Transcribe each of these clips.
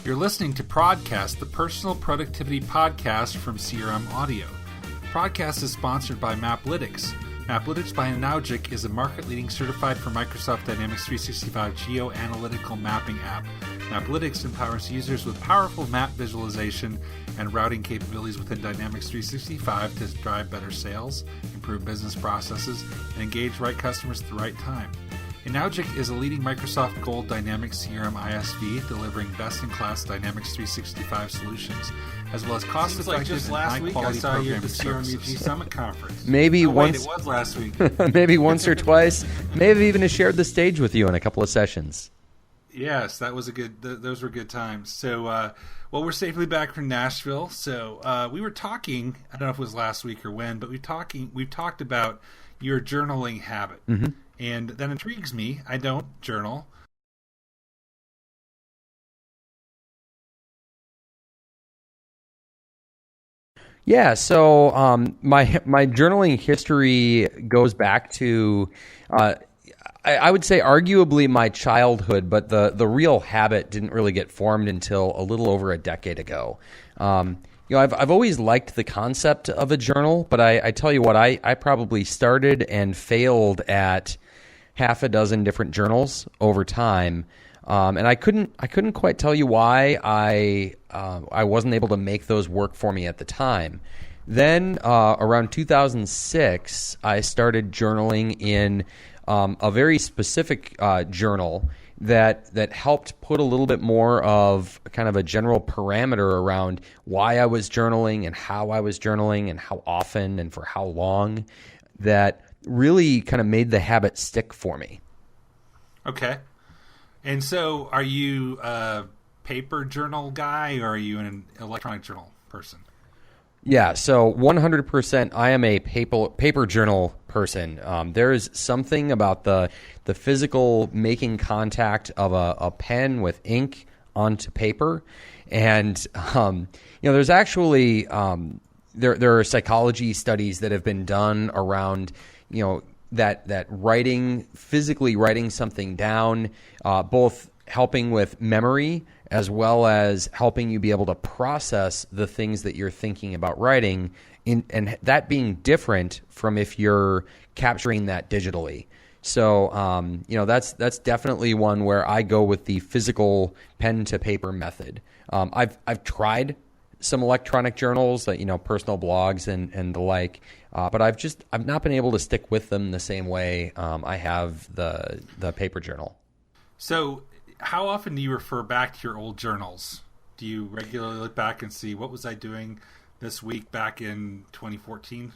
You're listening to ProdCast, the personal productivity podcast from CRM Audio. ProdCast is sponsored by Maplytics. Maplytics by Analogic is a market-leading certified for Microsoft Dynamics 365 geo-analytical mapping app. Maplytics empowers users with powerful map visualization and routing capabilities within Dynamics 365 to drive better sales, improve business processes, and engage right customers at the right time. Analogic is a leading Microsoft Gold Dynamics CRM ISV, delivering best-in-class Dynamics 365 solutions, as well as cost-effective and high-quality program services. CRM Summit Conference. Maybe once. It was last week. Maybe once or twice. Maybe even have shared the stage with you in a couple of sessions. Yes, that was a good. Those were good times. So, well, we're safely back from Nashville. So we were talking. I don't know if it was last week or when, but we've talked about your journaling habit. Mm-hmm. And that intrigues me. I don't journal. Yeah, so my journaling history goes back to, I would say arguably my childhood, but the real habit didn't really get formed until a little over a decade ago. I've always liked the concept of a journal, but I tell you what, I probably started and failed at half a dozen different journals over time, and I couldn't quite tell you why I wasn't able to make those work for me at the time. Then around 2006, I started journaling in a very specific journal that helped put a little bit more of kind of a general parameter around why I was journaling and how I was journaling and how often and for how long, that really kind of made the habit stick for me. Okay. And so are you a paper journal guy or are you an electronic journal person? Yeah, so 100% I am a paper journal person. There is something about the physical making contact of a pen with ink onto paper. And, there's actually, there are psychology studies that have been done around, that physically writing something down, both helping with memory as well as helping you be able to process the things that you're thinking about writing, and that being different from if you're capturing that digitally. So, that's definitely one where I go with the physical pen to paper method. I've tried some electronic journals, personal blogs and the like, but I've not been able to stick with them the same way I have the paper journal. So, how often do you refer back to your old journals? Do you regularly look back and see what was I doing this week back in 2014?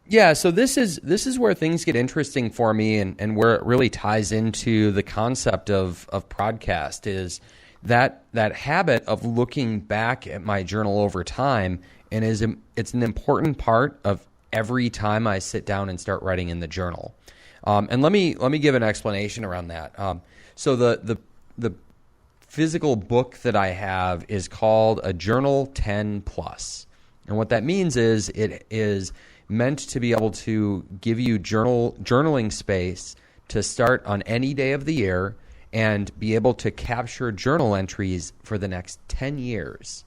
Yeah, so this is where things get interesting for me, and where it really ties into the concept of ProdCast is that habit of looking back at my journal over time, and it's an important part of every time I sit down and start writing in the journal. And let me give an explanation around that. So the physical book that I have is called a Journal 10 Plus. And what that means is it is meant to be able to give you journaling space to start on any day of the year and be able to capture journal entries for the next 10 years.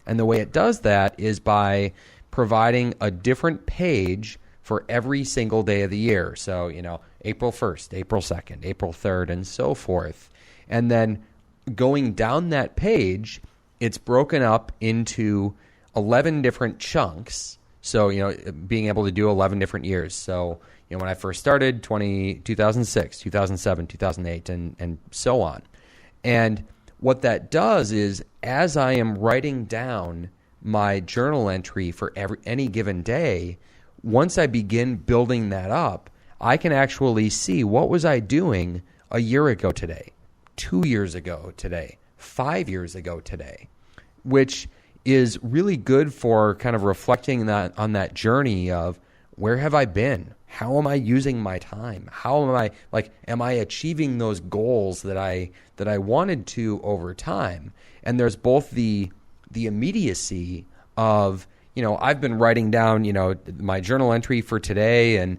And the way it does that is by providing a different page for every single day of the year. So, April 1st, April 2nd, April 3rd, and so forth. And then going down that page, it's broken up into 11 different chunks. So, being able to do 11 different years. So, when I first started, 2006, 2007, 2008, and so on. And what that does is, as I am writing down my journal entry for any given day, once I begin building that up, I can actually see what was I doing a year ago today, 2 years ago today, 5 years ago today, which is really good for kind of reflecting on that journey of where have I been? How am I using my time? How am I achieving those goals that I wanted to over time? And there's both the immediacy of, I've been writing down, my journal entry for today, and,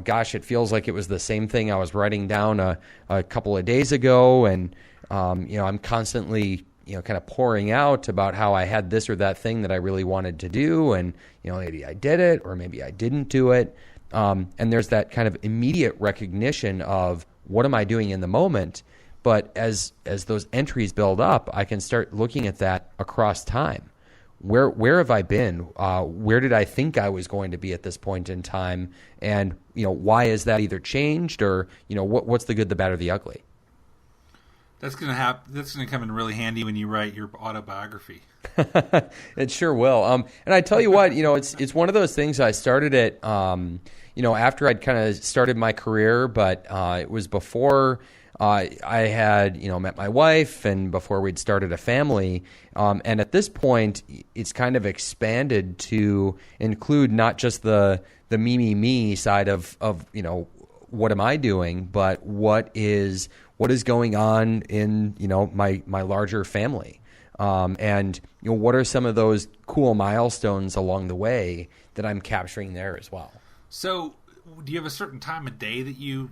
gosh, it feels like it was the same thing I was writing down a couple of days ago. And, I'm constantly, kind of pouring out about how I had this or that thing that I really wanted to do, and maybe I did it or maybe I didn't do it. And there's that kind of immediate recognition of what am I doing in the moment. But as those entries build up, I can start looking at that across time. Where have I been? Where did I think I was going to be at this point in time? And why is that either changed or what's the good, the bad, or the ugly? That's gonna come in really handy when you write your autobiography. It sure will. And I tell you what, it's one of those things. I started it, after I'd kind of started my career, but it was before I had met my wife and before we'd started a family. And at this point, it's kind of expanded to include not just the me side of what am I doing, but what is going on in my larger family, and what are some of those cool milestones along the way that I'm capturing there as well. So, do you have a certain time of day that you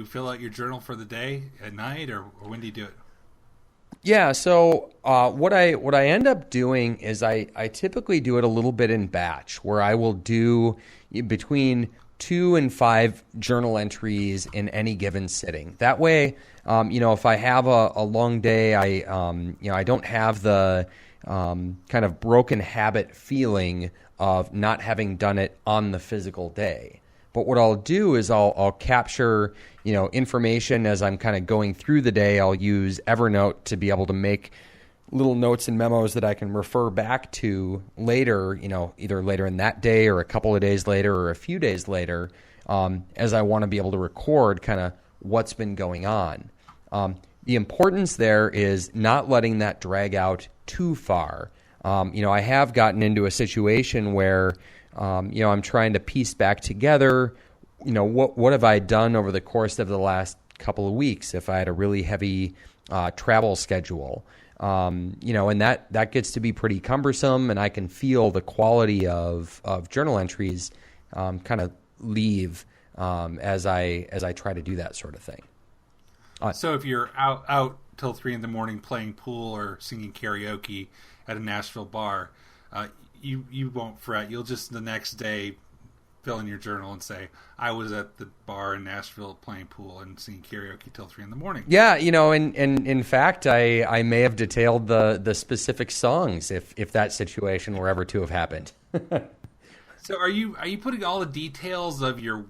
fill out your journal for the day, at night, or when do you do it? Yeah, so what I end up doing is I typically do it a little bit in batch, where I will do between 2 and 5 journal entries in any given sitting. That way, if I have a long day, I don't have the kind of broken habit feeling of not having done it on the physical day. But what I'll do is I'll capture information as I'm kind of going through the day. I'll use Evernote to be able to make little notes and memos that I can refer back to later, either later in that day or a couple of days later or a few days later, as I want to be able to record kind of what's been going on. The importance there is not letting that drag out too far. I have gotten into a situation where, I'm trying to piece back together, what have I done over the course of the last couple of weeks if I had a really heavy travel schedule. And that gets to be pretty cumbersome, and I can feel the quality of journal entries kind of leave as I try to do that sort of thing. So if you're out till 3 a.m. playing pool or singing karaoke at a Nashville bar, you won't fret. You'll just the next day fill in your journal and say, I was at the bar in Nashville playing pool and singing karaoke till 3 a.m. Yeah, and in fact, I may have detailed the specific songs if that situation were ever to have happened. So are you putting all the details of your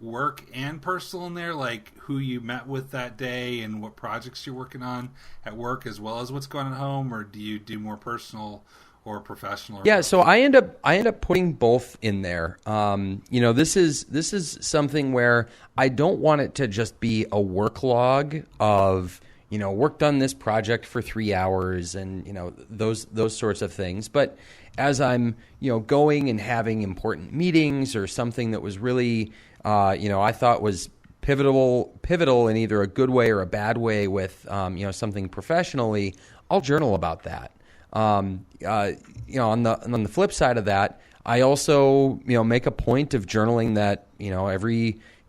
work and personal in there, like who you met with that day and what projects you're working on at work as well as what's going on at home, or do you do more personal or professional? Yeah, so I end up putting both in there. This is something where I don't want it to just be a work log of worked on this project for 3 hours and those sorts of things. But as I'm going and having important meetings or something that was really I thought was pivotal in either a good way or a bad way with something professionally, I'll journal about that. On the flip side of that, I also make a point of journaling that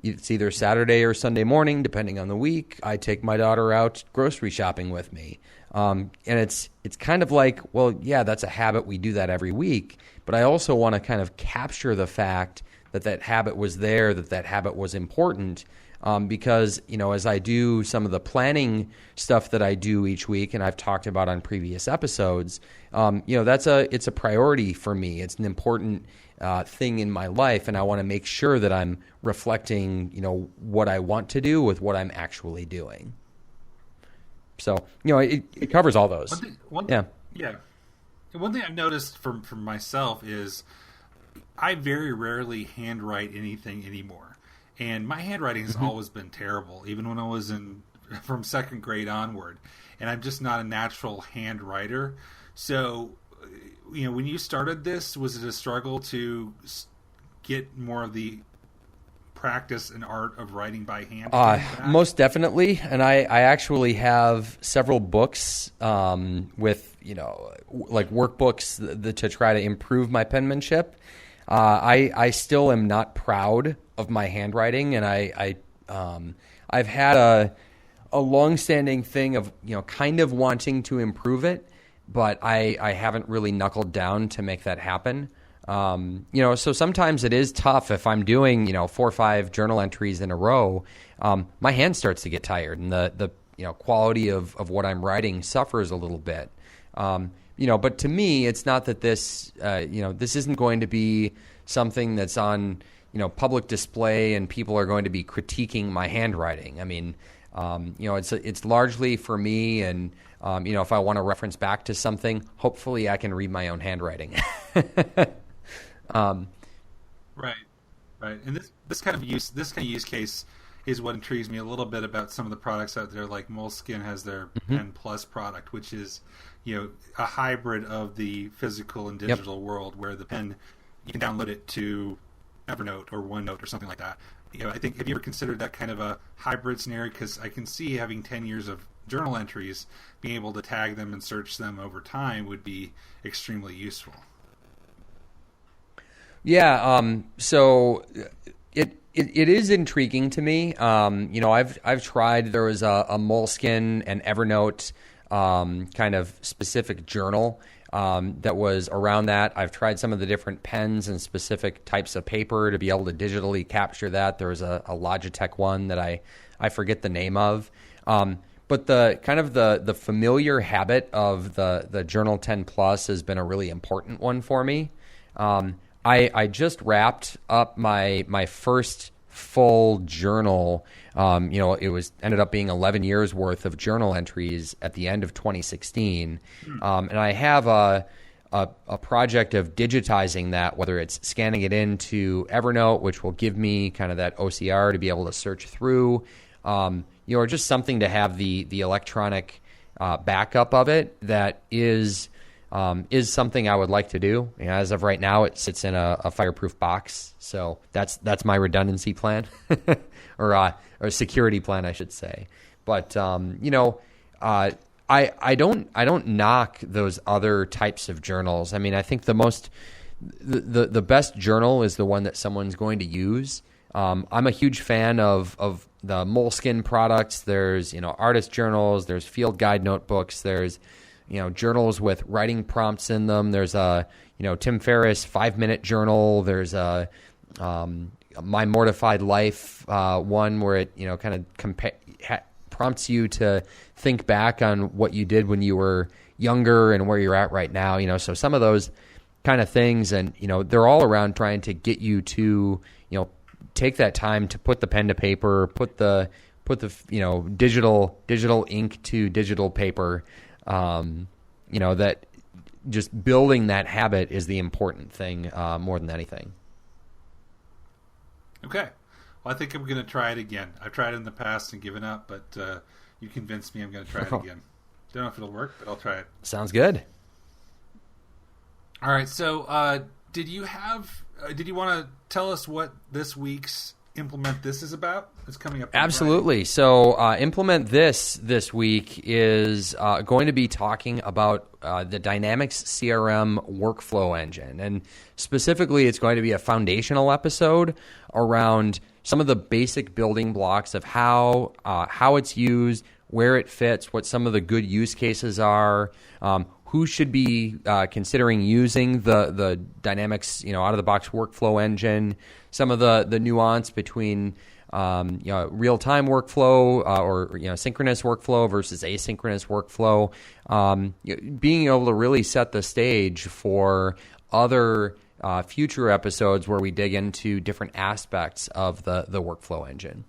it's either Saturday or Sunday morning, depending on the week, I take my daughter out grocery shopping with me. And it's kind of like, well, yeah, that's a habit. We do that every week. But I also want to kind of capture the fact that habit was there, that habit was important. Because, as I do some of the planning stuff that I do each week, and I've talked about on previous episodes, it's a priority for me. It's an important thing in my life, and I want to make sure that I'm reflecting, what I want to do with what I'm actually doing. So, it covers all those. One thing I've noticed from myself is I very rarely handwrite anything anymore. And my handwriting has always been terrible, even when I was from second grade onward. And I'm just not a natural hand writer. So, when you started this, was it a struggle to get more of the practice and art of writing by hand? Most definitely. And I actually have several books with, like workbooks to try to improve my penmanship. I still am not proud of my handwriting, and I've had a longstanding thing of, kind of wanting to improve it, but I haven't really knuckled down to make that happen. So sometimes it is tough if I'm doing, 4 or 5 journal entries in a row. My hand starts to get tired, and the quality of what I'm writing suffers a little bit. But to me, it's not that this, this isn't going to be something that's on, public display and people are going to be critiquing my handwriting. I mean, it's largely for me, and if I want to reference back to something, hopefully I can read my own handwriting. Right. And this kind of use case is what intrigues me a little bit about some of the products out there. Like Moleskine has their Pen Plus product, which is, a hybrid of the physical and digital world, where the pen, you can download it to Evernote or OneNote or something like that. I think, have you ever considered that kind of a hybrid scenario? Because I can see having 10 years of journal entries, being able to tag them and search them over time would be extremely useful. Yeah, so it is intriguing to me. I've tried. There was a Moleskine and Evernote kind of specific journal that was around that. I've tried some of the different pens and specific types of paper to be able to digitally capture that. There was a Logitech one that I forget the name of. But the kind of the familiar habit of the Journal 10 Plus has been a really important one for me. I just wrapped up my first full journal. It ended up being 11 years worth of journal entries at the end of 2016. And I have a project of digitizing that, whether it's scanning it into Evernote, which will give me kind of that OCR to be able to search through, or just something to have the electronic backup of it that is something I would like to do. As of right now, it sits in a fireproof box, so that's my redundancy plan, or a security plan, I should say. But I don't knock those other types of journals. I mean, I think the best journal is the one that someone's going to use. I'm a huge fan of the Moleskine products. There's artist journals. There's field guide notebooks. There's journals with writing prompts in them. There's a, Tim Ferriss 5-minute journal. There's a My Mortified Life one where it, kind of prompts you to think back on what you did when you were younger and where you're at right now. So some of those kind of things, and, they're all around trying to get you to, take that time to put the pen to paper, put the digital ink to digital paper. That just building that habit is the important thing more than anything. Okay. Well, I think I'm going to try it again. I've tried it in the past and given up, but you convinced me I'm going to try it again. Don't know if it'll work, but I'll try it. Sounds good. All right. So did you want to tell us what this week's Implement This is about? It's coming up. Absolutely. Friday. So Implement This week is going to be talking about the Dynamics CRM workflow engine. And specifically, it's going to be a foundational episode around some of the basic building blocks of how it's used, where it fits, what some of the good use cases are, who should be considering using the Dynamics, out-of-the-box workflow engine, some of the nuance between real-time workflow or synchronous workflow versus asynchronous workflow, being able to really set the stage for other future episodes where we dig into different aspects of the workflow engine.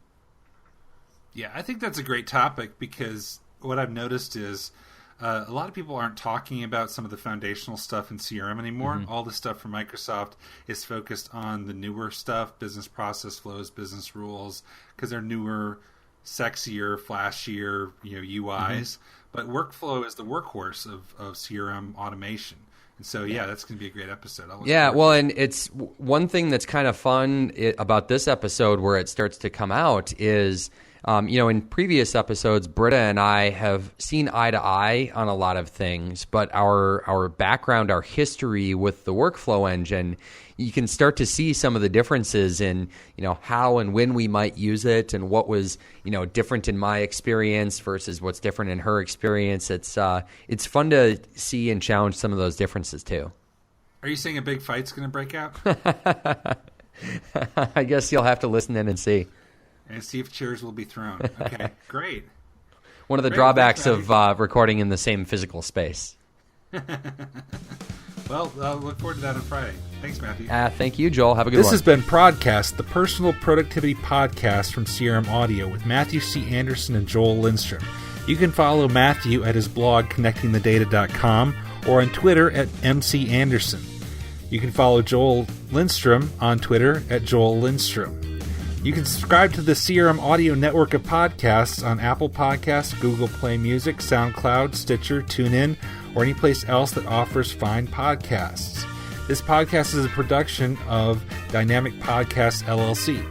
Yeah, I think that's a great topic because what I've noticed is a lot of people aren't talking about some of the foundational stuff in CRM anymore. Mm-hmm. All the stuff from Microsoft is focused on the newer stuff, business process flows, business rules, because they're newer, sexier, flashier, UIs. Mm-hmm. But workflow is the workhorse of CRM automation. And so, that's going to be a great episode. And it's one thing that's kind of fun about this episode where it starts to come out is In previous episodes, Britta and I have seen eye to eye on a lot of things, but our background, our history with the workflow engine, you can start to see some of the differences in, how and when we might use it and what was, different in my experience versus what's different in her experience. It's fun to see and challenge some of those differences too. Are you saying a big fight's going to break out? I guess you'll have to listen in and see. And see if chairs will be thrown. Okay, great. One of the drawbacks of recording in the same physical space. Well, I'll look forward to that on Friday. Thanks, Matthew. Thank you, Joel. Have a good This one. has been ProdCast, the personal productivity podcast from CRM Audio with Matthew C. Anderson and Joel Lindstrom. You can follow Matthew at his blog, connectingthedata.com, or on Twitter at MC Anderson. You can follow Joel Lindstrom on Twitter at Joel Lindstrom. You can subscribe to the CRM Audio network of podcasts on Apple Podcasts, Google Play Music, SoundCloud, Stitcher, TuneIn, or any place else that offers fine podcasts. This podcast is a production of Dynamic Podcasts, LLC.